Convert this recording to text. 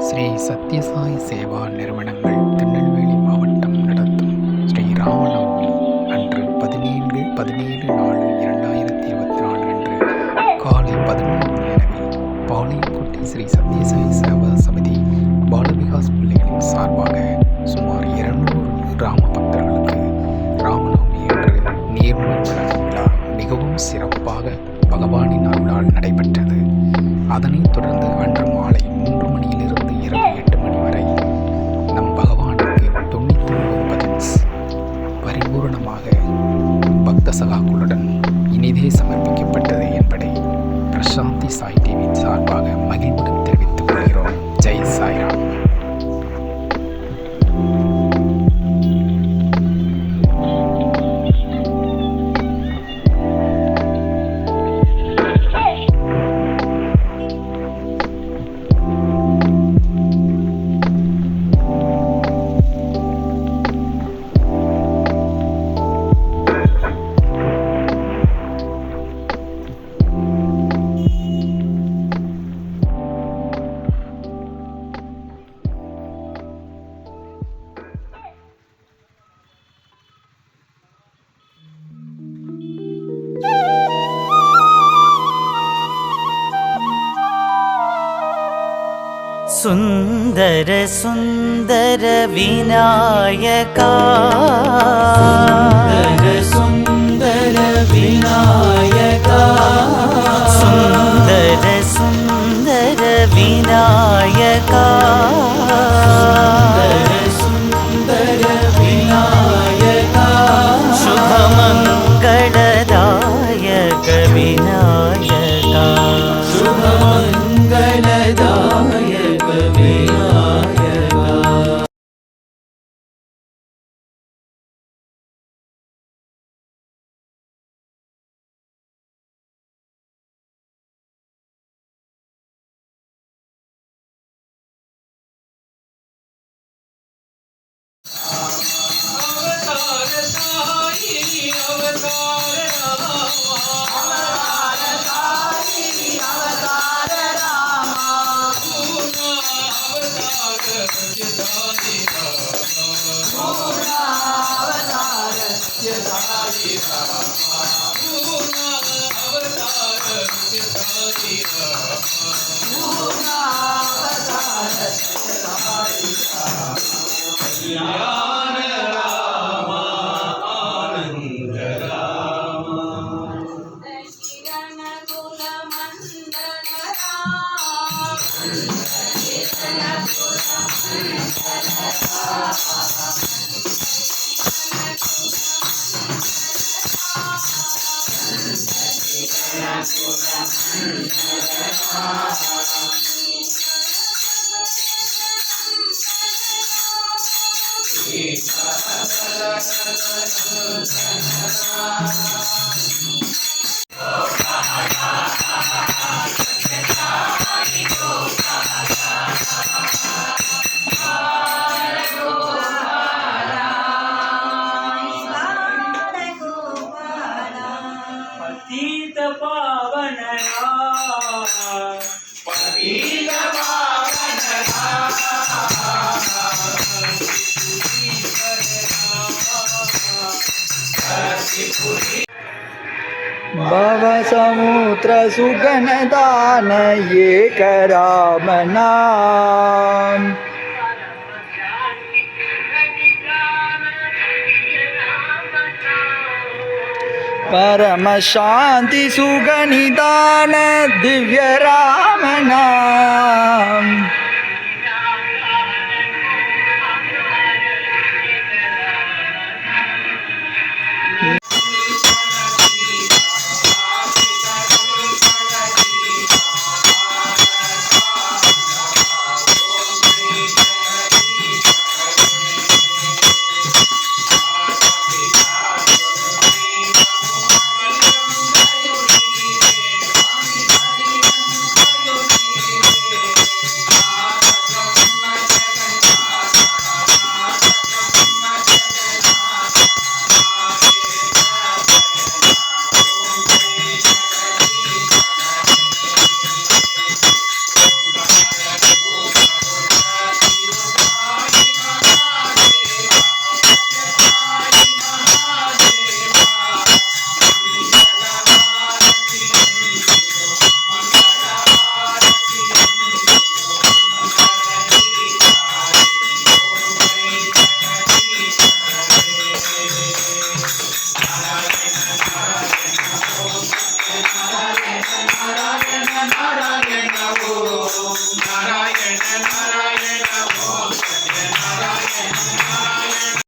ஸ்ரீ சத்யசாய் சேவா நிறுவனங்கள் திருநெல்வேலி மாவட்டம் நடத்தும் ஸ்ரீ ராமநவமி அன்று 17/17/4/2024 அன்று காலை 11 மணியளவில் பாளையங்கோட்டை ஸ்ரீ சத்யசாய் சேவா சமிதி பாலவிகாஸ் பிள்ளைகளின் சார்பாக சுமார் 200 ராம பக்தர்களுக்கு ராமநவமி அன்று நீர்மூர் வழங்கும் விழா மிகவும் சிறப்பாக பகவானின் அருளால் நடைபெற்றது. அதனைத் தொடர்ந்து அன்று மாலை 3 மணியிலிருந்து இரவு 8 மணி வரை நம் பகவானுக்கு 99 பஜன்ஸ் பரிபூரணமாக பக்த சகாக்களுடன் இனிதே சமர்ப்பிக்கப்பட்டது என்பதை பிரசாந்தி சாய் டிவியின் சார்பாக மகிழ்வுடன் தெரிவித்துக் கொள்கிறோம். ஜெய் சாய்ராம். சுந்தர சுந்தர விநாயகா, சுந்தர விநாயகா, சுந்தர சுந்தர விநாயகா, சுந்தர விநாயகா, சுபமங்களதாயக விநாயகா, சுபமங்களதாயக விநாயகா. पतित पावनया, पतित भवसमुद्र सुगनदान एक राम नाम, परम शांति सुगनिदान दिव्य राम नाम, நாராயண நாராயண ஓம் நாராயண